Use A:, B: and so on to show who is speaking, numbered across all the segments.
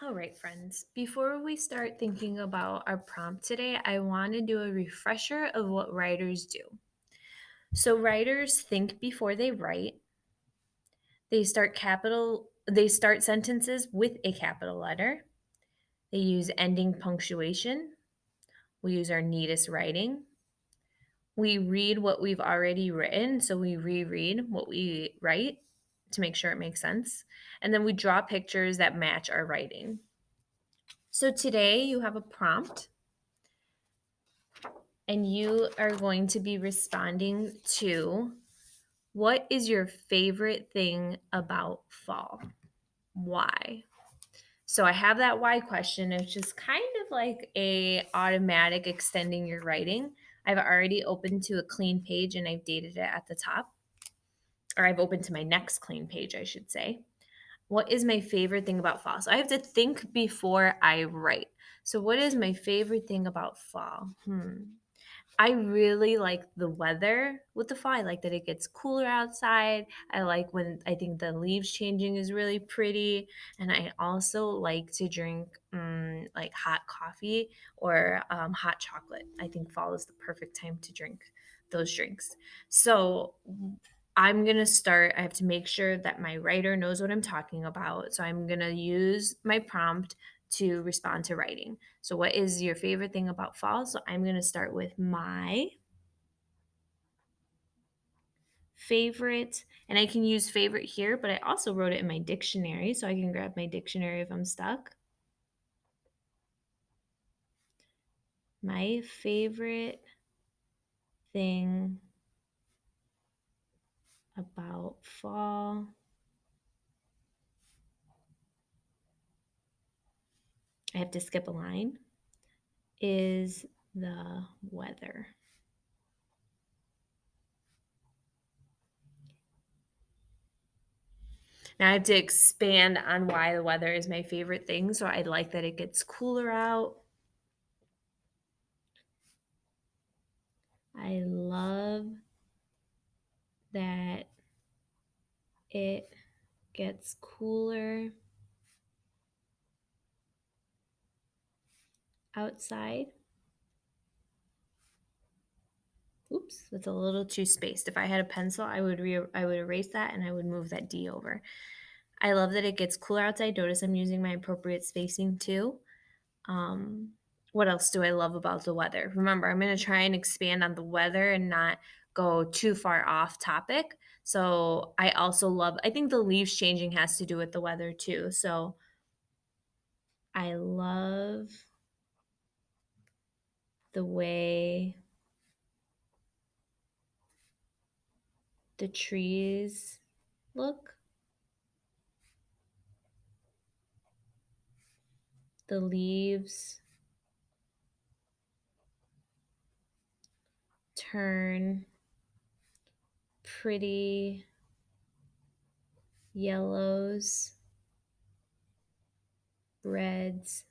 A: All right, friends. Before we start thinking about our prompt today, I want to do a refresher of what writers do. So, writers think before they write. They start sentences with a capital letter. They use ending punctuation. We use our neatest writing. We read what we've already written, so we reread what we write to make sure it makes sense. And then we draw pictures that match our writing. So, today you have a prompt and you are going to be responding to what is your favorite thing about fall? Why? So I have that why question. It's just kind of like a automatic extending your writing. I've already opened to a clean page and I've dated it at the top, or I've opened to my next clean page, I should say. What is my favorite thing about fall? So I have to think before I write. So what is my favorite thing about fall? I really like the weather with the fall. I like that it gets cooler outside. I like when I think the leaves changing is really pretty. And I also like to drink like hot coffee or hot chocolate. I think fall is the perfect time to drink those drinks. So I'm going to start. I have to make sure that my writer knows what I'm talking about. So I'm going to use my prompt to respond to writing. So, what is your favorite thing about fall? So, I'm going to start with my favorite, and I can use favorite here, but I also wrote it in my dictionary. So, I can grab my dictionary if I'm stuck. My favorite thing about fall, I have to skip a line, is the weather. Now I have to expand on why the weather is my favorite thing. So I like that it gets cooler out. I love that it gets cooler outside. Oops, that's a little too spaced. If I had a pencil, I would erase that and I would move that D over. I love that it gets cooler outside. Notice I'm using my appropriate spacing too. Um, what else do I love about the weather? Remember, I'm going to try and expand on the weather and not go too far off topic. So I also love, I think the leaves changing has to do with the weather too. So I love the way the trees look. The leaves turn pretty yellows, reds,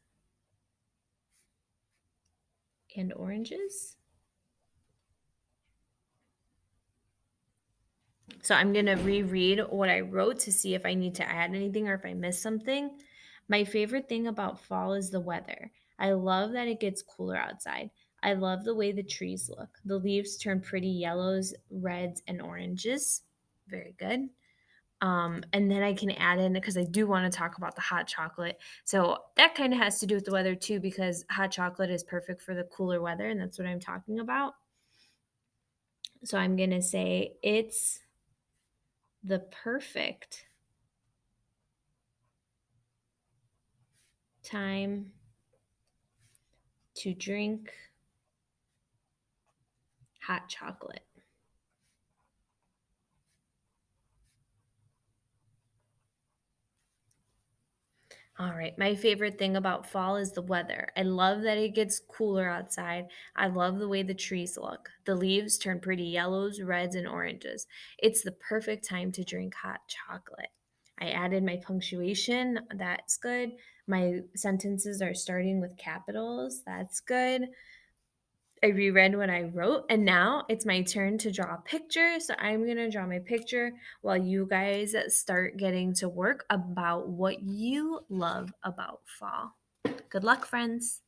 A: and oranges. So I'm going to reread what I wrote to see if I need to add anything or if I missed something. My favorite thing about fall is the weather. I love that it gets cooler outside. I love the way the trees look. The leaves turn pretty yellows, reds, and oranges. Very good. And then I can add in because I do want to talk about the hot chocolate. So that kind of has to do with the weather too, because hot chocolate is perfect for the cooler weather, and that's what I'm talking about. So I'm going to say it's the perfect time to drink hot chocolate. All right. My favorite thing about fall is the weather. I love that it gets cooler outside. I love the way the trees look. The leaves turn pretty yellows, reds, and oranges. It's the perfect time to drink hot chocolate. I added my punctuation. That's good. My sentences are starting with capitals. That's good. I reread what I wrote, and now it's my turn to draw a picture. So I'm going to draw my picture while you guys start getting to work about what you love about fall. Good luck, friends.